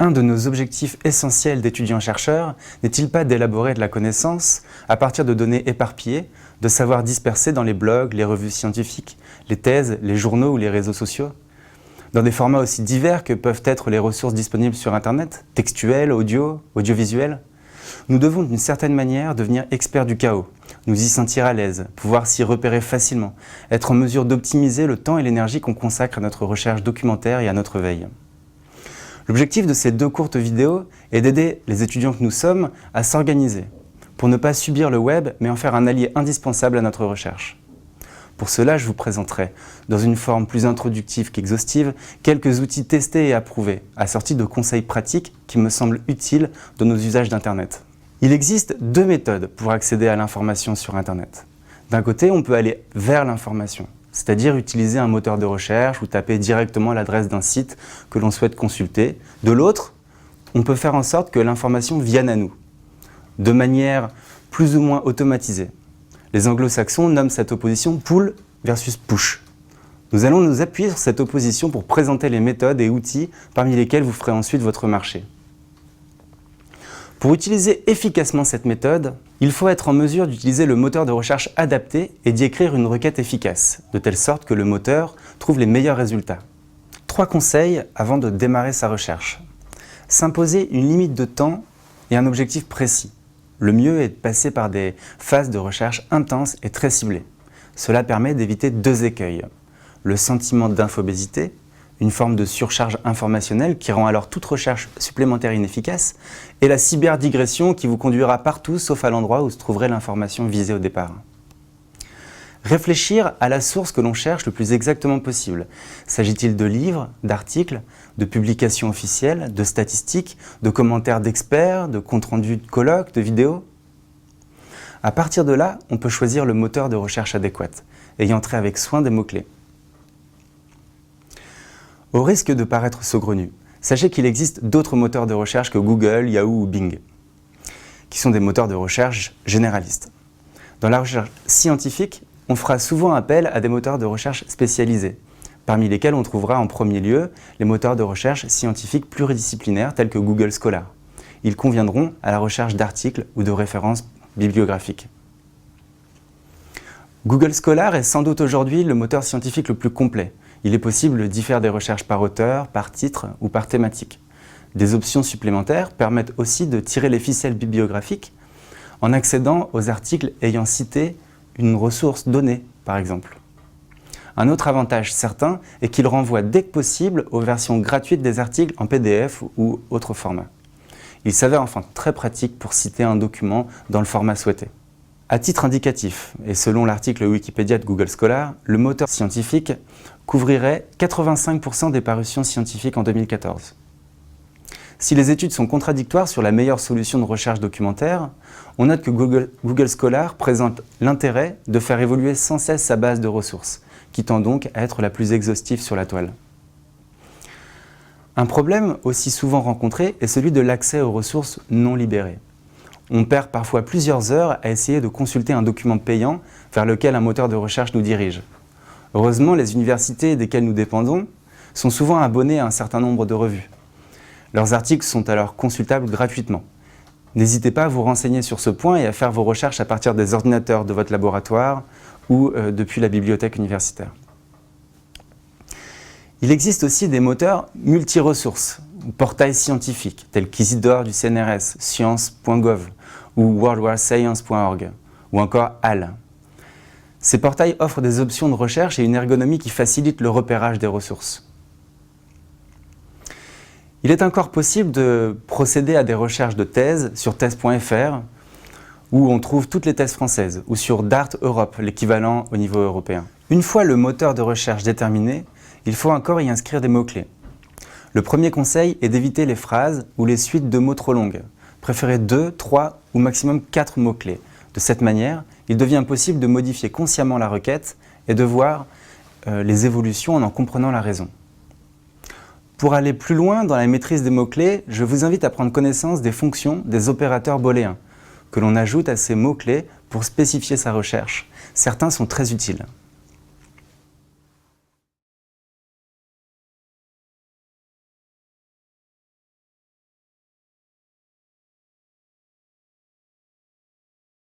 Un de nos objectifs essentiels d'étudiants-chercheurs n'est-il pas d'élaborer de la connaissance à partir de données éparpillées, de savoirs dispersés dans les blogs, les revues scientifiques, les thèses, les journaux ou les réseaux sociaux, dans des formats aussi divers que peuvent être les ressources disponibles sur Internet, textuelles, audio, audiovisuelles? Nous devons d'une certaine manière devenir experts du chaos, nous y sentir à l'aise, pouvoir s'y repérer facilement, être en mesure d'optimiser le temps et l'énergie qu'on consacre à notre recherche documentaire et à notre veille. L'objectif de ces 2 courtes vidéos est d'aider les étudiants que nous sommes à s'organiser, pour ne pas subir le web, mais en faire un allié indispensable à notre recherche. Pour cela, je vous présenterai, dans une forme plus introductive qu'exhaustive, quelques outils testés et approuvés, assortis de conseils pratiques qui me semblent utiles dans nos usages d'Internet. Il existe 2 méthodes pour accéder à l'information sur Internet. D'un côté, on peut aller vers l'information, c'est-à-dire utiliser un moteur de recherche ou taper directement l'adresse d'un site que l'on souhaite consulter. De l'autre, on peut faire en sorte que l'information vienne à nous, de manière plus ou moins automatisée. Les anglo-saxons nomment cette opposition pull versus push. Nous allons nous appuyer sur cette opposition pour présenter les méthodes et outils parmi lesquels vous ferez ensuite votre marché. Pour utiliser efficacement cette méthode, il faut être en mesure d'utiliser le moteur de recherche adapté et d'y écrire une requête efficace, de telle sorte que le moteur trouve les meilleurs résultats. 3 conseils avant de démarrer sa recherche. S'imposer une limite de temps et un objectif précis. Le mieux est de passer par des phases de recherche intenses et très ciblées. Cela permet d'éviter 2 écueils. Le sentiment d'infobésité, une forme de surcharge informationnelle qui rend alors toute recherche supplémentaire inefficace, et la cyberdigression qui vous conduira partout sauf à l'endroit où se trouverait l'information visée au départ. Réfléchir à la source que l'on cherche le plus exactement possible. S'agit-il de livres, d'articles, de publications officielles, de statistiques, de commentaires d'experts, de comptes rendus de colloques, de vidéos? À partir de là, on peut choisir le moteur de recherche adéquat, ayant trait avec soin des mots-clés. Au risque de paraître saugrenu, sachez qu'il existe d'autres moteurs de recherche que Google, Yahoo ou Bing, qui sont des moteurs de recherche généralistes. Dans la recherche scientifique, on fera souvent appel à des moteurs de recherche spécialisés, parmi lesquels on trouvera en premier lieu les moteurs de recherche scientifiques pluridisciplinaires tels que Google Scholar. Ils conviendront à la recherche d'articles ou de références bibliographiques. Google Scholar est sans doute aujourd'hui le moteur scientifique le plus complet. Il est possible d'y faire des recherches par auteur, par titre ou par thématique. Des options supplémentaires permettent aussi de tirer les ficelles bibliographiques en accédant aux articles ayant cité une ressource donnée, par exemple. Un autre avantage certain est qu'il renvoie dès que possible aux versions gratuites des articles en PDF ou autre format. Il s'avère enfin très pratique pour citer un document dans le format souhaité. À titre indicatif, et selon l'article Wikipédia de Google Scholar, le moteur scientifique couvrirait 85% des parutions scientifiques en 2014. Si les études sont contradictoires sur la meilleure solution de recherche documentaire, on note que Google Scholar présente l'intérêt de faire évoluer sans cesse sa base de ressources, qui tend donc à être la plus exhaustive sur la toile. Un problème aussi souvent rencontré est celui de l'accès aux ressources non libérées. On perd parfois plusieurs heures à essayer de consulter un document payant vers lequel un moteur de recherche nous dirige. Heureusement, les universités desquelles nous dépendons sont souvent abonnées à un certain nombre de revues. Leurs articles sont alors consultables gratuitement. N'hésitez pas à vous renseigner sur ce point et à faire vos recherches à partir des ordinateurs de votre laboratoire ou depuis la bibliothèque universitaire. Il existe aussi des moteurs multi-ressources, portails scientifiques tels qu'Isidore du CNRS, science.gov ou worldwarscience.org ou encore HAL. Ces portails offrent des options de recherche et une ergonomie qui facilite le repérage des ressources. Il est encore possible de procéder à des recherches de thèses sur thèse.fr où on trouve toutes les thèses françaises ou sur Dart Europe, l'équivalent au niveau européen. Une fois le moteur de recherche déterminé, il faut encore y inscrire des mots-clés. Le premier conseil est d'éviter les phrases ou les suites de mots trop longues. Préférez 2, 3 ou maximum 4 mots-clés. De cette manière, il devient possible de modifier consciemment la requête et de voir les évolutions en comprenant la raison. Pour aller plus loin dans la maîtrise des mots-clés, je vous invite à prendre connaissance des fonctions des opérateurs booléens que l'on ajoute à ces mots-clés pour spécifier sa recherche. Certains sont très utiles.